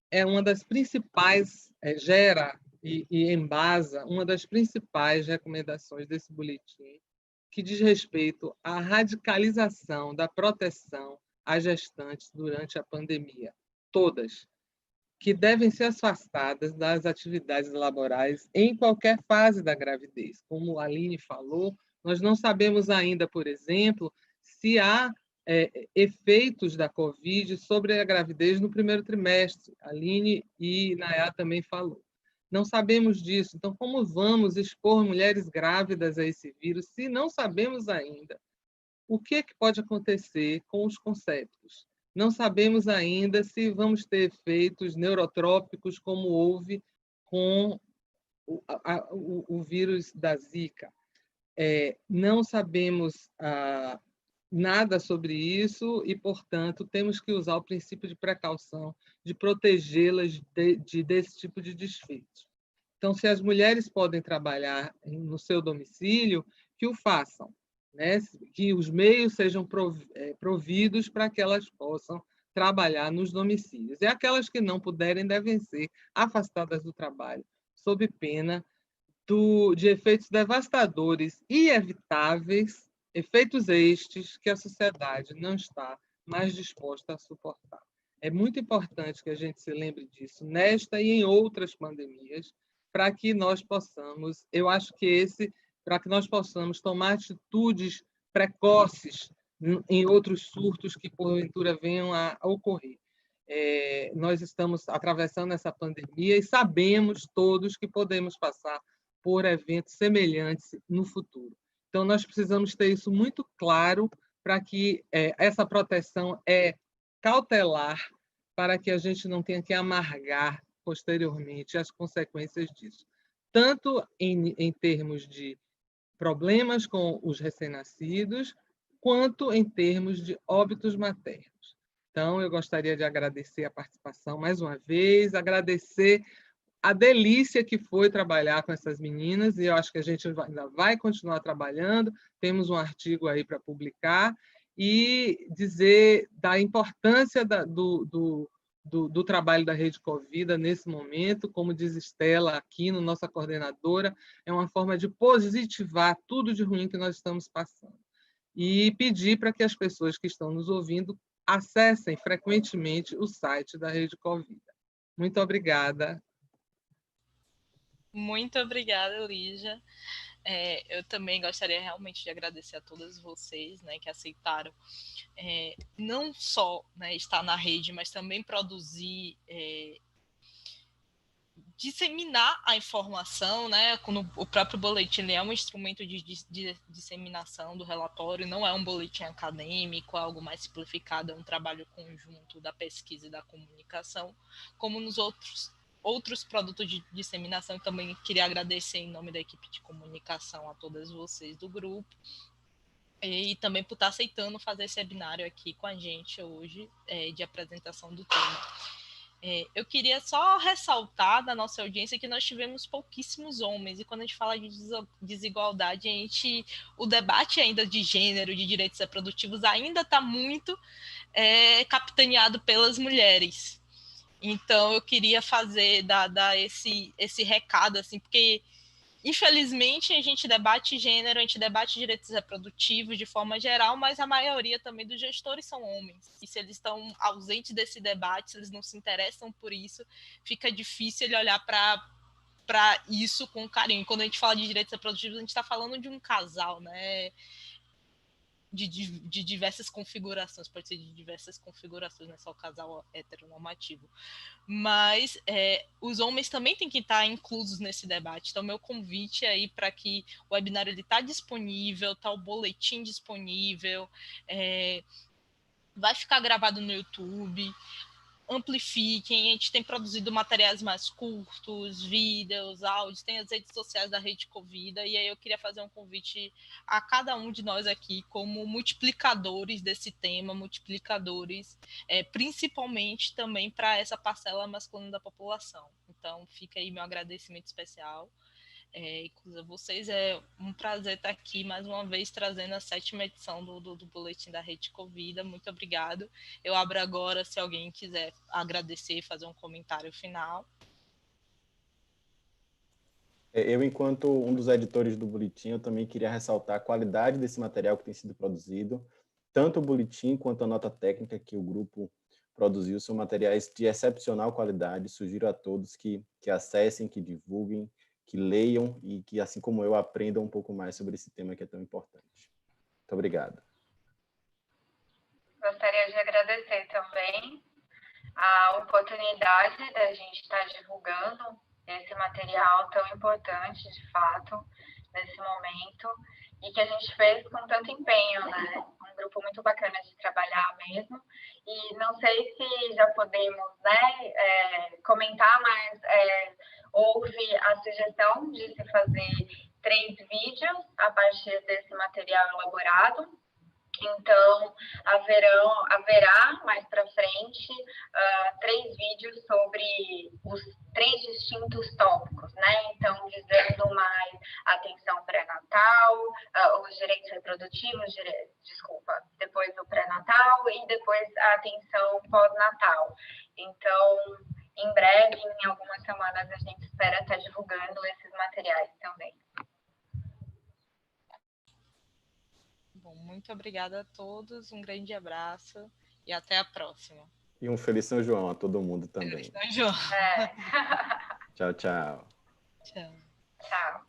é uma das principais, gera e embasa uma das principais recomendações desse boletim, que diz respeito à radicalização da proteção às gestantes durante a pandemia, todas, que devem ser afastadas das atividades laborais em qualquer fase da gravidez. Como a Aline falou, nós não sabemos ainda, por exemplo, se há efeitos da Covid sobre a gravidez no primeiro trimestre. A Aline e Nayá também falou. Não sabemos disso. Então, como vamos expor mulheres grávidas a esse vírus se não sabemos ainda o que pode acontecer com os concépticos? Não sabemos ainda se vamos ter efeitos neurotrópicos como houve com o vírus da Zika. Não sabemos nada sobre isso e, portanto, temos que usar o princípio de precaução, de protegê-las desse tipo de desfecho. Então, se as mulheres podem trabalhar no seu domicílio, que o façam, né? Que os meios sejam providos para que elas possam trabalhar nos domicílios. E aquelas que não puderem devem ser afastadas do trabalho, sob pena de efeitos devastadores e evitáveis, efeitos estes que a sociedade não está mais disposta a suportar. É muito importante que a gente se lembre disso nesta e em outras pandemias, para que nós possamos, eu acho que para que nós possamos tomar atitudes precoces em outros surtos que porventura venham a ocorrer. Nós estamos atravessando essa pandemia e sabemos todos que podemos passar por eventos semelhantes no futuro. Então, nós precisamos ter isso muito claro para que essa proteção é cautelar, para que a gente não tenha que amargar posteriormente as consequências disso, tanto em termos de problemas com os recém-nascidos, quanto em termos de óbitos maternos. Então, eu gostaria de agradecer a participação mais uma vez, agradecer a delícia que foi trabalhar com essas meninas, e eu acho que a gente ainda vai continuar trabalhando, temos um artigo aí para publicar, e dizer da importância do trabalho da Rede Covida nesse momento, como diz Estela Aquino, nossa coordenadora, é uma forma de positivar tudo de ruim que nós estamos passando. E pedir para que as pessoas que estão nos ouvindo acessem frequentemente o site da Rede Covida. Muito obrigada. Muito obrigada, Lígia. Eu também gostaria realmente de agradecer a todas vocês, né, que aceitaram não só, né, estar na rede, mas também produzir, disseminar a informação, né? O próprio boletim é um instrumento de disseminação do relatório, não é um boletim acadêmico, é algo mais simplificado, é um trabalho conjunto da pesquisa e da comunicação, como nos outros produtos de disseminação. Também queria agradecer em nome da equipe de comunicação a todas vocês do grupo e também por estar aceitando fazer esse webinário aqui com a gente hoje, de apresentação do tema. Eu queria só ressaltar da nossa audiência que nós tivemos pouquíssimos homens, e quando a gente fala de desigualdade, o debate ainda de gênero, de direitos reprodutivos, ainda está muito capitaneado pelas mulheres. Então, eu queria dar esse recado, assim, porque, infelizmente, a gente debate gênero, a gente debate direitos reprodutivos de forma geral, mas a maioria também dos gestores são homens. E se eles estão ausentes desse debate, se eles não se interessam por isso, fica difícil ele olhar para isso com carinho. Quando a gente fala de direitos reprodutivos, a gente está falando de um casal, né? De diversas configurações, pode ser de diversas configurações, não é só o casal heteronormativo. Mas os homens também têm que estar inclusos nesse debate. Então, meu convite aí para que o webinário está disponível, está o boletim disponível, vai ficar gravado no YouTube. Amplifiquem, a gente tem produzido materiais mais curtos, vídeos, áudios, tem as redes sociais da Rede Covida, e aí eu queria fazer um convite a cada um de nós aqui como multiplicadores desse tema, multiplicadores, principalmente também para essa parcela masculina da população. Então, fica aí meu agradecimento especial. Inclusive, vocês, é um prazer estar aqui mais uma vez trazendo a 7ª edição do Boletim da Rede Covida. Muito obrigado. Eu abro agora, se alguém quiser agradecer e fazer um comentário final. Eu, enquanto um dos editores do boletim, eu também queria ressaltar a qualidade desse material que tem sido produzido. Tanto o boletim quanto a nota técnica que o grupo produziu são materiais de excepcional qualidade. Sugiro a todos que acessem, que divulguem, que leiam e que, assim como eu, aprendam um pouco mais sobre esse tema que é tão importante. Muito obrigado. Gostaria de agradecer também a oportunidade da gente estar divulgando esse material tão importante, de fato, nesse momento, e que a gente fez com tanto empenho, né? Um grupo muito bacana de trabalhar mesmo. E não sei se já podemos, né, comentar, mas houve a sugestão de se fazer 3 vídeos a partir desse material elaborado. Então, haverá mais para frente 3 vídeos sobre os 3 distintos tópicos, né? Então, visando mais atenção pré-natal, os direitos reprodutivos, depois do pré-natal e depois a atenção pós-natal. Então, em breve, em algumas semanas, a gente espera estar divulgando esses materiais também. Bom, muito obrigada a todos, um grande abraço e até a próxima. E um feliz São João a todo mundo também. Feliz São João. Tchau, tchau. Tchau. Tchau.